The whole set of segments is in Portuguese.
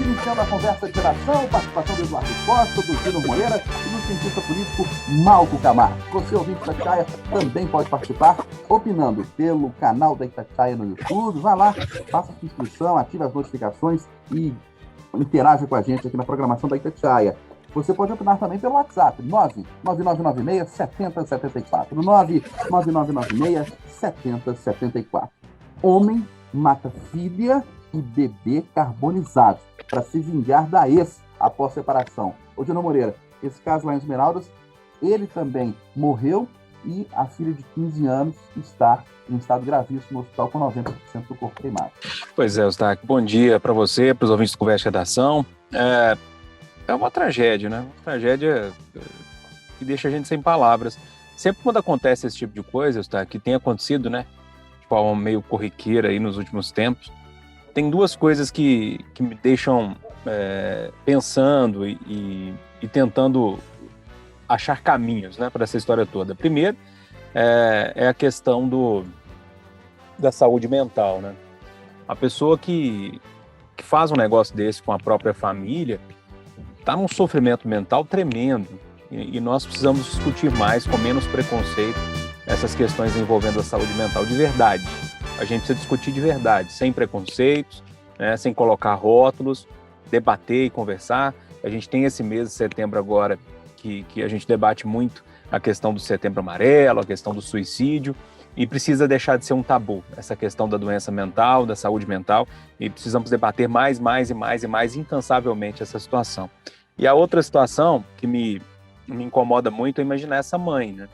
iniciando a conversa de geração, participação do Eduardo Costa, do Júnior Moreira e do cientista político Malco Camargo. Você, ouvinte da Itatiaia, também pode participar opinando pelo canal da Itatiaia no YouTube. Vá lá, faça sua inscrição, ative as notificações e interaja com a gente aqui na programação da Itatiaia. Você pode opinar também pelo WhatsApp, 99996-7074. 99996-7074. Homem mata filha e bebê carbonizado para se vingar da ex após separação. Ô, Júnior Moreira, esse caso lá em Esmeraldas, ele também morreu e a filha de 15 anos está em estado gravíssimo no hospital com 90% do corpo queimado. Pois é, Eustáquio, bom dia para você, para os ouvintes do Conversa de Redação. É uma tragédia, né? Uma tragédia que deixa a gente sem palavras. Sempre quando acontece esse tipo de coisa, Eustáquio, que tem acontecido, né? De forma meio corriqueira aí nos últimos tempos, tem duas coisas que me deixam pensando e tentando achar caminhos, né, para essa história toda. Primeiro, é a questão da saúde mental, né? A pessoa que faz um negócio desse com a própria família está num sofrimento mental tremendo e nós precisamos discutir mais, com menos preconceito, essas questões envolvendo a saúde mental de verdade. A gente precisa discutir de verdade, sem preconceitos, né, sem colocar rótulos, debater e conversar. A gente tem esse mês de setembro agora que a gente debate muito a questão do Setembro Amarelo, a questão do suicídio, e precisa deixar de ser um tabu, essa questão da doença mental, da saúde mental, e precisamos debater mais incansavelmente essa situação. E a outra situação que me incomoda muito é imaginar essa mãe, né,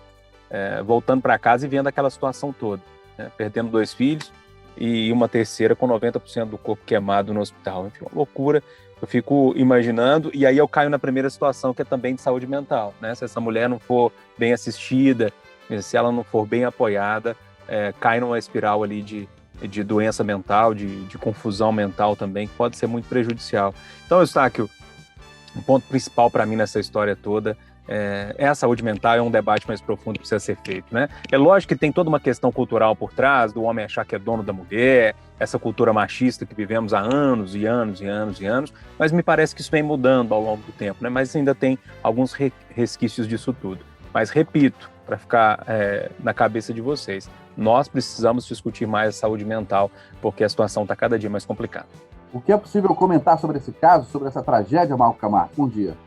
voltando para casa e vendo aquela situação toda, né, perdendo 2 filhos e uma terceira com 90% do corpo queimado no hospital. Enfim, uma loucura. Eu fico imaginando, e aí eu caio na primeira situação, que é também de saúde mental, né? Se essa mulher não for bem assistida, se ela não for bem apoiada, cai numa espiral ali de doença mental, de confusão mental também, que pode ser muito prejudicial. Então, Eustáquio, o ponto principal para mim nessa história toda é a saúde mental, é um debate mais profundo que precisa ser feito, né? É lógico que tem toda uma questão cultural por trás, do homem achar que é dono da mulher, essa cultura machista que vivemos há anos e anos e anos e anos, mas me parece que isso vem mudando ao longo do tempo, né? Mas ainda tem alguns resquícios disso tudo. Mas repito, para ficar na cabeça de vocês, nós precisamos discutir mais a saúde mental, porque a situação está cada dia mais complicada. O que é possível comentar sobre esse caso, sobre essa tragédia, Malco Camargo? Bom dia.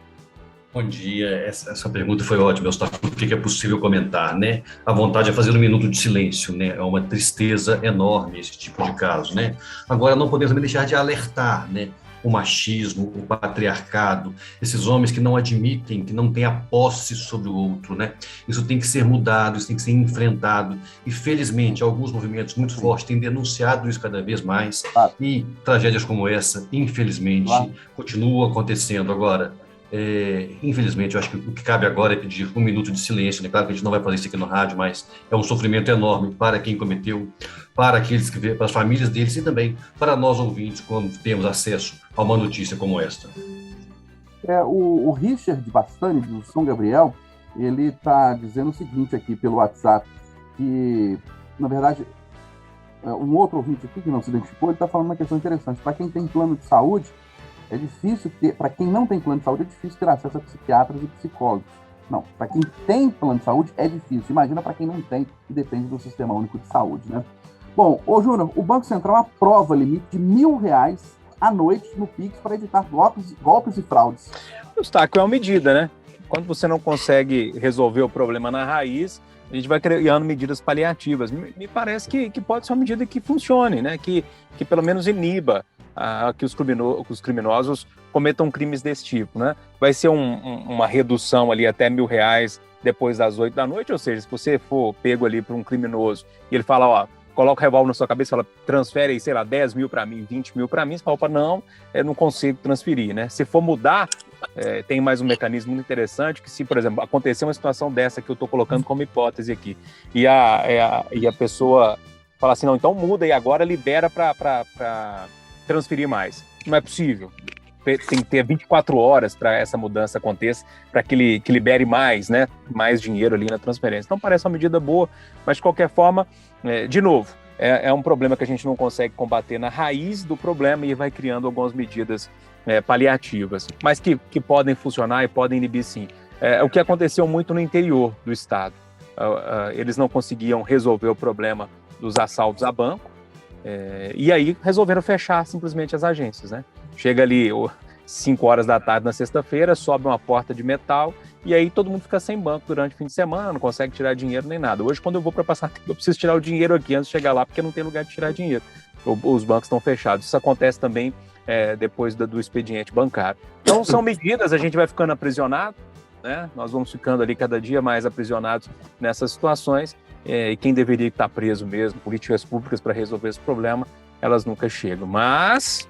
Bom dia, essa pergunta foi ótima, Eustáquio. O que é possível comentar, né? A vontade é fazer um minuto de silêncio, né? É uma tristeza enorme esse tipo de caso, né? Agora, não podemos também deixar de alertar, né? O machismo, o patriarcado, esses homens que não admitem, que não têm a posse sobre o outro, né? Isso tem que ser mudado, isso tem que ser enfrentado. E, felizmente, alguns movimentos muito fortes têm denunciado isso cada vez mais. E tragédias como essa, infelizmente, continuam acontecendo. Agora, infelizmente, eu acho que o que cabe agora é pedir um minuto de silêncio, né? Claro que a gente não vai fazer isso aqui no rádio, mas é um sofrimento enorme para quem cometeu, para aqueles que para as famílias deles e também para nós ouvintes, quando temos acesso a uma notícia como esta. O Richard Bastani, do São Gabriel, ele está dizendo o seguinte aqui pelo WhatsApp, que, na verdade, um outro ouvinte aqui que não se identificou, ele está falando uma questão interessante. Para quem tem plano de saúde, é difícil para quem não tem plano de saúde, é difícil ter acesso a psiquiatras e psicólogos. Não, para quem tem plano de saúde, é difícil. Imagina para quem não tem e depende do Sistema Único de Saúde, né? Bom, Júnior, o Banco Central aprova limite de R$1.000 à noite no Pix para evitar golpes e fraudes. Eustáquio, é uma medida, né? Quando você não consegue resolver o problema na raiz, a gente vai criando medidas paliativas. Me parece que pode ser uma medida que funcione, né? Que pelo menos iniba que os criminosos cometam crimes desse tipo, né? Vai ser uma redução ali até R$1.000 depois das 8 da noite, ou seja, se você for pego ali por um criminoso e ele fala, coloca o revólver na sua cabeça e fala, transfere aí, sei lá, 10 mil para mim, 20 mil para mim, você fala, não, eu não consigo transferir, né? Se for mudar, tem mais um mecanismo muito interessante, que se, por exemplo, acontecer uma situação dessa que eu estou colocando como hipótese aqui, e a pessoa fala assim, não, então muda e agora libera para transferir mais. Não é possível. Tem que ter 24 horas para essa mudança aconteça, para que libere mais, né? Mais dinheiro ali na transferência. Então parece uma medida boa, mas de qualquer forma, de novo, é um problema que a gente não consegue combater na raiz do problema e vai criando algumas medidas paliativas, mas que podem funcionar e podem inibir sim. É o que aconteceu muito no interior do estado. Eles não conseguiam resolver o problema dos assaltos a banco, e aí resolveram fechar simplesmente as agências, né? Chega ali 5 horas da tarde na sexta-feira, sobe uma porta de metal, e aí todo mundo fica sem banco durante o fim de semana, não consegue tirar dinheiro nem nada. Hoje, quando eu vou para passar tempo, eu preciso tirar o dinheiro aqui antes de chegar lá, porque não tem lugar de tirar dinheiro. Os bancos estão fechados. Isso acontece também depois do expediente bancário. Então, são medidas, a gente vai ficando aprisionado, né? Nós vamos ficando ali cada dia mais aprisionados nessas situações, e quem deveria estar preso mesmo, políticas públicas para resolver esse problema, elas nunca chegam. Mas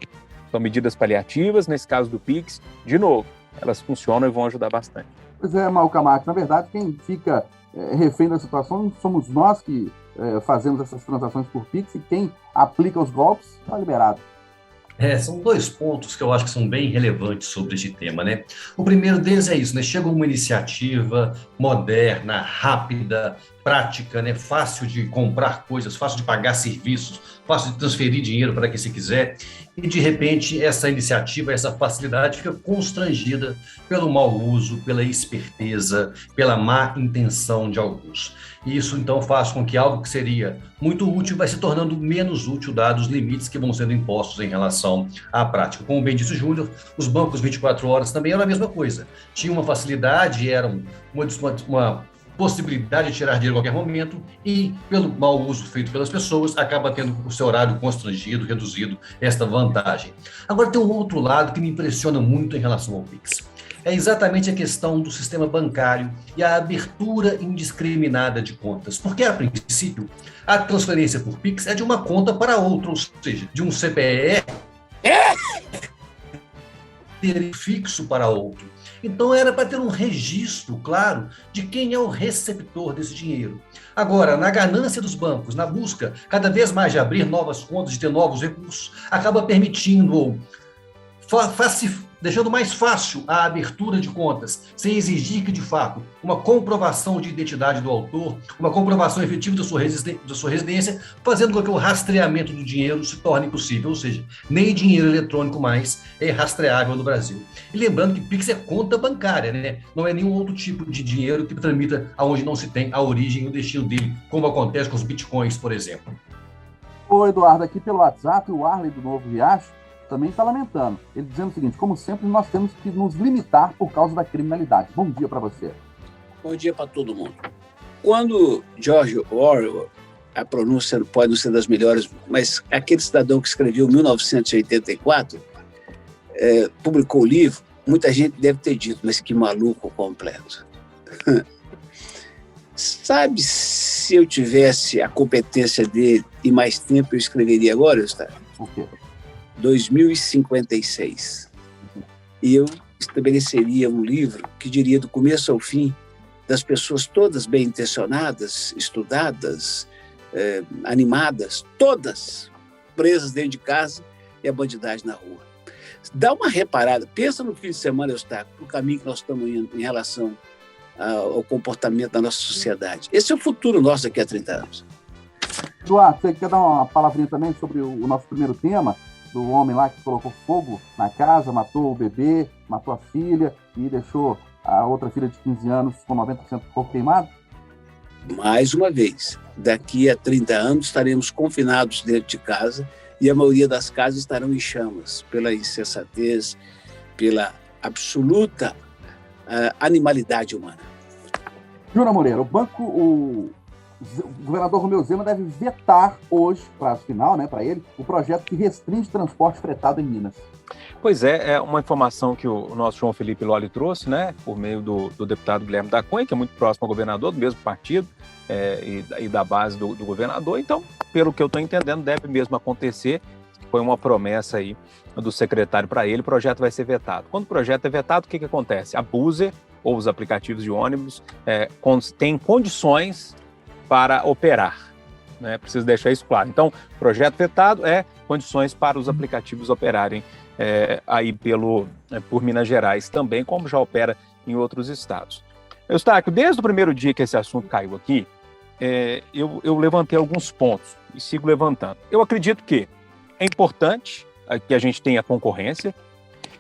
são medidas paliativas, nesse caso do Pix, de novo, elas funcionam e vão ajudar bastante. Pois é, Malca Marques, na verdade, quem fica refém da situação somos nós que fazemos essas transações por Pix, e quem aplica os golpes está liberado. São 2 pontos que eu acho que são bem relevantes sobre este tema, né? O primeiro deles é isso, né? Chega uma iniciativa moderna, rápida, prática, né? Fácil de comprar coisas, fácil de pagar serviços, fácil de transferir dinheiro para quem se quiser, e de repente essa iniciativa, essa facilidade fica constrangida pelo mau uso, pela esperteza, pela má intenção de alguns. E isso então faz com que algo que seria muito útil vai se tornando menos útil dados os limites que vão sendo impostos em relação à prática. Como bem disse o Júnior, os bancos 24 horas também eram a mesma coisa. Tinha uma facilidade, era uma possibilidade de tirar dinheiro a qualquer momento, e pelo mau uso feito pelas pessoas, acaba tendo o seu horário constrangido, reduzido, esta vantagem. Agora tem um outro lado que me impressiona muito em relação ao Pix. É exatamente a questão do sistema bancário e a abertura indiscriminada de contas. Porque, a princípio, a transferência por Pix é de uma conta para outra, ou seja, de um CPF fixo para outro. Então, era para ter um registro, claro, de quem é o receptor desse dinheiro. Agora, na ganância dos bancos, na busca cada vez mais de abrir novas contas, de ter novos recursos, acaba permitindo ou deixando mais fácil a abertura de contas, sem exigir que, de fato, uma comprovação de identidade do autor, uma comprovação efetiva da sua residência, fazendo com que o rastreamento do dinheiro se torne possível, ou seja, nem dinheiro eletrônico mais é rastreável no Brasil. E lembrando que Pix é conta bancária, né? Não é nenhum outro tipo de dinheiro que tramita aonde não se tem a origem e o destino dele, como acontece com os bitcoins, por exemplo. Ô, Eduardo, aqui pelo WhatsApp, o Arley do Novo Riacho também está lamentando. Ele dizendo o seguinte: como sempre, nós temos que nos limitar por causa da criminalidade. Bom dia para você. Bom dia para todo mundo. Quando George Orwell, a pronúncia pode não ser das melhores, mas aquele cidadão que escreveu em 1984, publicou o livro, muita gente deve ter dito, mas que maluco completo. Sabe, se eu tivesse a competência dele e mais tempo, eu escreveria agora, Eustáquio? O quê? 2056. E eu estabeleceria um livro que diria do começo ao fim, das pessoas todas bem intencionadas, estudadas, animadas, todas presas dentro de casa e a bandidagem na rua. Dá uma reparada, pensa no fim de semana, Eustáquio, o caminho que nós estamos indo em relação ao comportamento da nossa sociedade. Esse é o futuro nosso daqui a 30 anos. Eduardo, você quer dar uma palavrinha também sobre o nosso primeiro tema? Do homem lá que colocou fogo na casa, matou o bebê, matou a filha e deixou a outra filha de 15 anos com 90% do corpo queimado? Mais uma vez, daqui a 30 anos estaremos confinados dentro de casa e a maioria das casas estarão em chamas pela insensatez, pela absoluta animalidade humana. Jura Moreira, o governador Romeu Zema deve vetar hoje, prazo final, né, para ele, o projeto que restringe transporte fretado em Minas. Pois é uma informação que o nosso João Felipe Lolli trouxe, né, por meio do deputado Guilherme da Cunha, que é muito próximo ao governador, do mesmo partido e da base do governador. Então, pelo que eu estou entendendo, deve mesmo acontecer. Foi uma promessa aí do secretário para ele, o projeto vai ser vetado. Quando o projeto é vetado, o que acontece? A Buser, ou os aplicativos de ônibus, têm condições para operar, né? Preciso deixar isso claro. Então, projeto vetado condições para os aplicativos operarem aí por Minas Gerais também, como já opera em outros estados. Eustáquio, desde o primeiro dia que esse assunto caiu aqui, eu levantei alguns pontos e sigo levantando. Eu acredito que é importante que a gente tenha concorrência,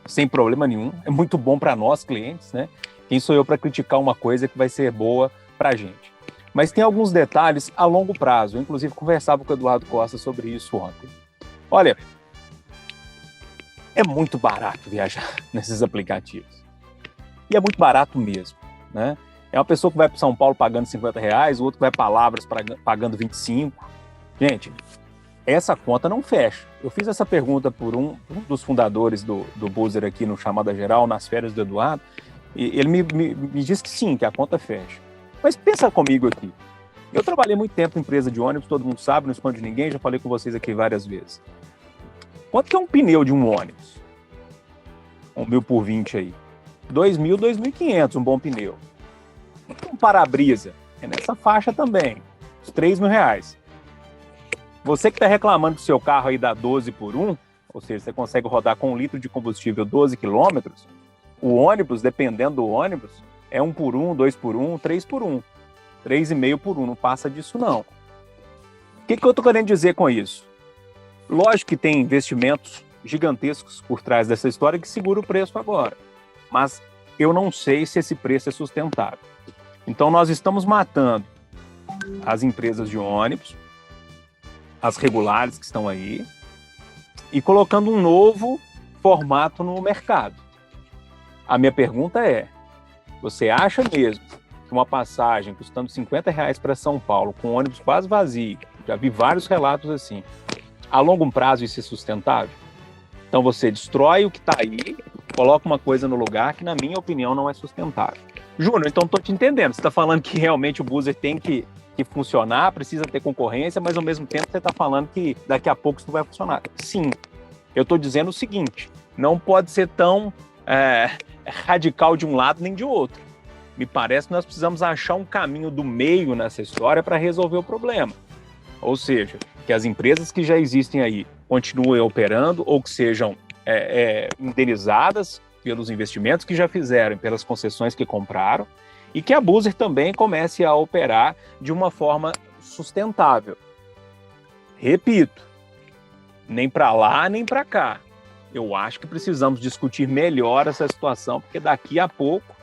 sem problema nenhum. É muito bom para nós, clientes, né? Quem sou eu para criticar uma coisa que vai ser boa para a gente? Mas tem alguns detalhes a longo prazo. Eu, inclusive, conversava com o Eduardo Costa sobre isso ontem. Olha, é muito barato viajar nesses aplicativos. E é muito barato mesmo, né? É uma pessoa que vai para São Paulo pagando R$50, o outro que vai para Lavras pagando 25. Gente, essa conta não fecha. Eu fiz essa pergunta por um dos fundadores do Buzer aqui no Chamada Geral, nas férias do Eduardo, e ele me disse que sim, que a conta fecha. Mas pensa comigo aqui. Eu trabalhei muito tempo em empresa de ônibus, todo mundo sabe, não escondo de ninguém, já falei com vocês aqui várias vezes. Quanto que é um pneu de um ônibus? 1.000 por 20 aí. 2.000, 2.500, um bom pneu. Um para-brisa, é nessa faixa também, uns R$3.000. Você que está reclamando que o seu carro aí dá 12 por 1, ou seja, você consegue rodar com 1 litro de combustível 12 quilômetros, o ônibus, dependendo do ônibus, é 1 por 1, 2 por 1, 3 por 1. 3,5 por 1, não passa disso não. O que eu estou querendo dizer com isso? Lógico que tem investimentos gigantescos por trás dessa história que segura o preço agora, mas eu não sei se esse preço é sustentável. Então nós estamos matando as empresas de ônibus, as regulares que estão aí, e colocando um novo formato no mercado. A minha pergunta é, você acha mesmo que uma passagem custando R$50 para São Paulo, com ônibus quase vazio, já vi vários relatos assim, a longo prazo isso é sustentável? Então você destrói o que está aí, coloca uma coisa no lugar que, na minha opinião, não é sustentável. Júnior, então estou te entendendo. Você está falando que realmente o Buzer tem que funcionar, precisa ter concorrência, mas ao mesmo tempo você está falando que daqui a pouco isso não vai funcionar. Sim, eu estou dizendo o seguinte, não pode ser tão radical de um lado nem de outro. Me parece que nós precisamos achar um caminho do meio nessa história para resolver o problema. Ou seja, que as empresas que já existem aí continuem operando ou que sejam indenizadas pelos investimentos que já fizeram, pelas concessões que compraram, e que a Buzer também comece a operar de uma forma sustentável. Repito, nem para lá, nem para cá. Eu acho que precisamos discutir melhor essa situação, porque daqui a pouco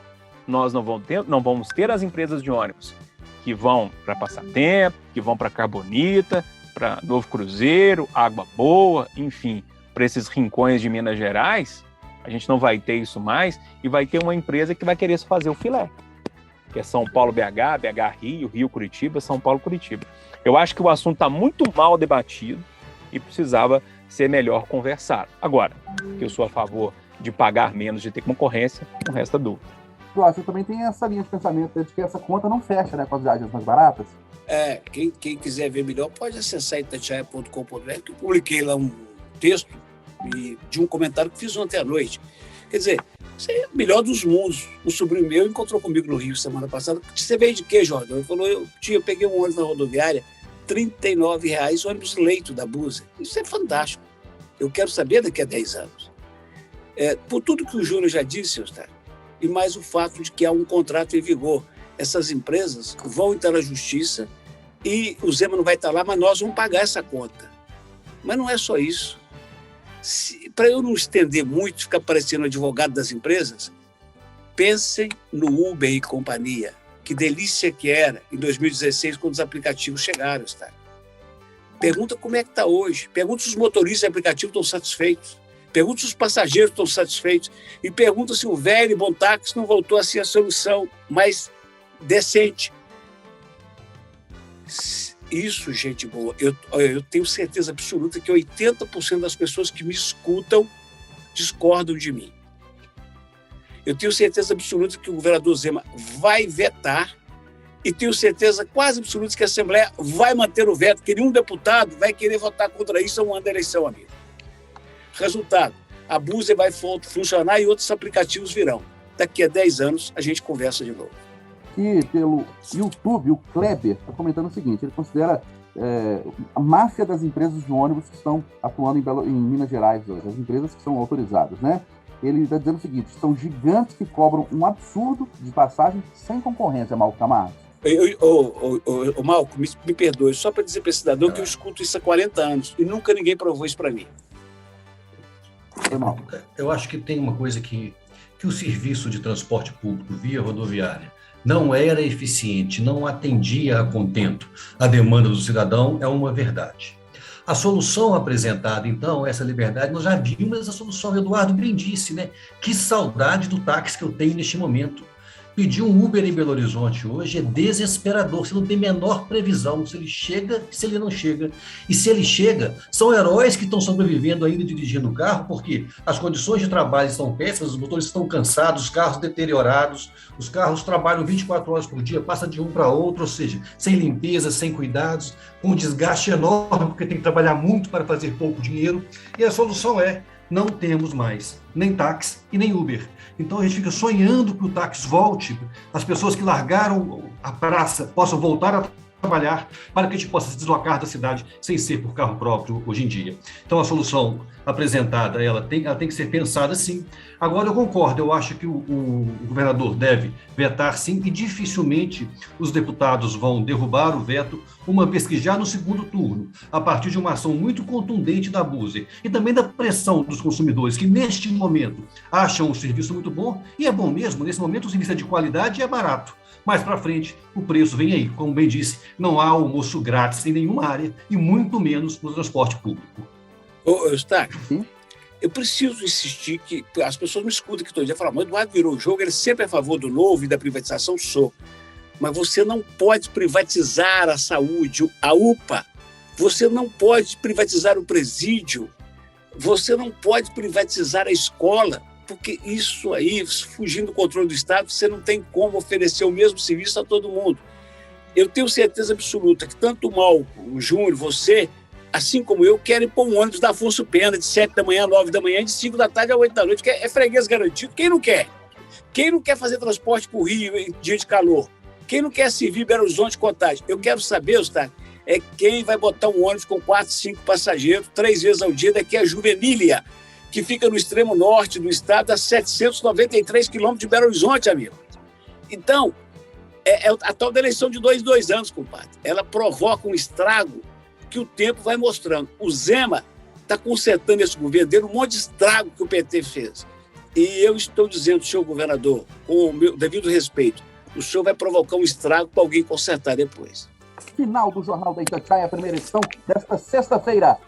nós não vamos ter as empresas de ônibus que vão para Passatempo, que vão para Carbonita, para Novo Cruzeiro, Água Boa, enfim, para esses rincões de Minas Gerais. A gente não vai ter isso mais e vai ter uma empresa que vai querer fazer o filé, que é São Paulo-BH, BH-Rio, Rio-Curitiba, São Paulo-Curitiba. Eu acho que o assunto está muito mal debatido e precisava ser melhor conversado. Agora, que eu sou a favor de pagar menos, de ter concorrência, não resta dúvida. Você também tem essa linha de pensamento de que essa conta não fecha, né, com as viagens mais baratas? Quem quiser ver melhor pode acessar itatiaia.com.br, que eu publiquei lá um texto de um comentário que fiz ontem à noite. Quer dizer, isso é o melhor dos mundos. Um sobrinho meu encontrou comigo no Rio semana passada. Você veio de quê, Jordan? Ele falou, eu peguei um ônibus na rodoviária, R$39, ônibus leito da Buzer. Isso é fantástico. Eu quero saber daqui a 10 anos. Por tudo que o Júnior já disse, Eustáquio, e mais o fato de que há um contrato em vigor. Essas empresas vão entrar na justiça e o Zema não vai estar lá, mas nós vamos pagar essa conta. Mas não é só isso. Para eu não estender muito, ficar parecendo advogado das empresas, pensem no Uber e companhia. Que delícia que era em 2016, quando os aplicativos chegaram. Tá? Pergunta como é que está hoje. Pergunta se os motoristas de aplicativo estão satisfeitos. Pergunta se os passageiros estão satisfeitos. E pergunta se o velho e bom táxi não voltou a ser a solução mais decente. Isso, gente boa. Eu tenho certeza absoluta que 80% das pessoas que me escutam discordam de mim. Eu tenho certeza absoluta que o governador Zema vai vetar e tenho certeza quase absoluta que a Assembleia vai manter o veto, que nenhum deputado vai querer votar contra isso a um ano da eleição, amigo. Resultado, a Buzer vai funcionar e outros aplicativos virão. Daqui a 10 anos a gente conversa de novo. E pelo YouTube, o Kleber está comentando o seguinte, ele considera a máfia das empresas de ônibus que estão atuando em Minas Gerais hoje, as empresas que são autorizadas, né? Ele está dizendo o seguinte, são gigantes que cobram um absurdo de passagem sem concorrência, Mauro Camargo. Malco, me perdoe, só para dizer para esse cidadão que eu escuto isso há 40 anos e nunca ninguém provou isso para mim. Eu acho que tem uma coisa que o serviço de transporte público via rodoviária não era eficiente, não atendia a contento a demanda do cidadão, é uma verdade. A solução apresentada, então, essa liberdade, nós já vimos essa solução, o Eduardo Brindisi, né? Que saudade do táxi que eu tenho neste momento. Pedir um Uber em Belo Horizonte hoje é desesperador, você não tem a menor previsão se ele chega, se ele não chega. E se ele chega, são heróis que estão sobrevivendo ainda dirigindo o carro, porque as condições de trabalho estão péssimas, os motores estão cansados, os carros deteriorados, os carros trabalham 24 horas por dia, passa de um para outro, ou seja, sem limpeza, sem cuidados, com um desgaste enorme, porque tem que trabalhar muito para fazer pouco dinheiro. E a solução é: não temos mais nem táxi e nem Uber. Então a gente fica sonhando que o táxi volte, as pessoas que largaram a praça possam voltar a trabalhar para que a gente possa se deslocar da cidade sem ser por carro próprio hoje em dia. Então a solução apresentada, ela tem que ser pensada sim. Agora eu concordo, eu acho que o governador deve vetar sim e dificilmente os deputados vão derrubar o veto, uma vez que já no segundo turno, a partir de uma ação muito contundente da Buser e também da pressão dos consumidores que neste momento acham o serviço muito bom, e é bom mesmo, nesse momento o serviço é de qualidade e é barato. Mais para frente, o preço vem aí. Como bem disse, não há almoço grátis em nenhuma área e muito menos no transporte público. Eustáquio, eu preciso insistir que as pessoas me escutam que todo dia falam, mas o Eduardo virou o jogo, ele sempre é a favor do novo e da privatização, sou. Mas você não pode privatizar a saúde, a UPA. Você não pode privatizar o presídio. Você não pode privatizar a escola. Porque isso aí, fugindo do controle do Estado, você não tem como oferecer o mesmo serviço a todo mundo. Eu tenho certeza absoluta que tanto o Malco, o Júnior, você, assim como eu, querem pôr um ônibus da Afonso Pena de 7 da manhã a 9 da manhã, de 5 da tarde a 8 da noite, que é freguês garantido. Quem não quer? Quem não quer fazer transporte para o Rio em dia de calor? Quem não quer servir Belo Horizonte, Contagem? Eu quero saber, Eustáquio, é quem vai botar um ônibus com 4, 5 passageiros, 3 vezes ao dia, daqui a Juvenília, que fica no extremo norte do estado, a 793 quilômetros de Belo Horizonte, amigo. Então, é a tal da eleição de 2 em 2 anos, compadre. Ela provoca um estrago que o tempo vai mostrando. O Zema está consertando esse governo dele, um monte de estrago que o PT fez. E eu estou dizendo, senhor governador, com o meu devido respeito, o senhor vai provocar um estrago para alguém consertar depois. Final do Jornal da Itatiaia, primeira edição desta sexta-feira.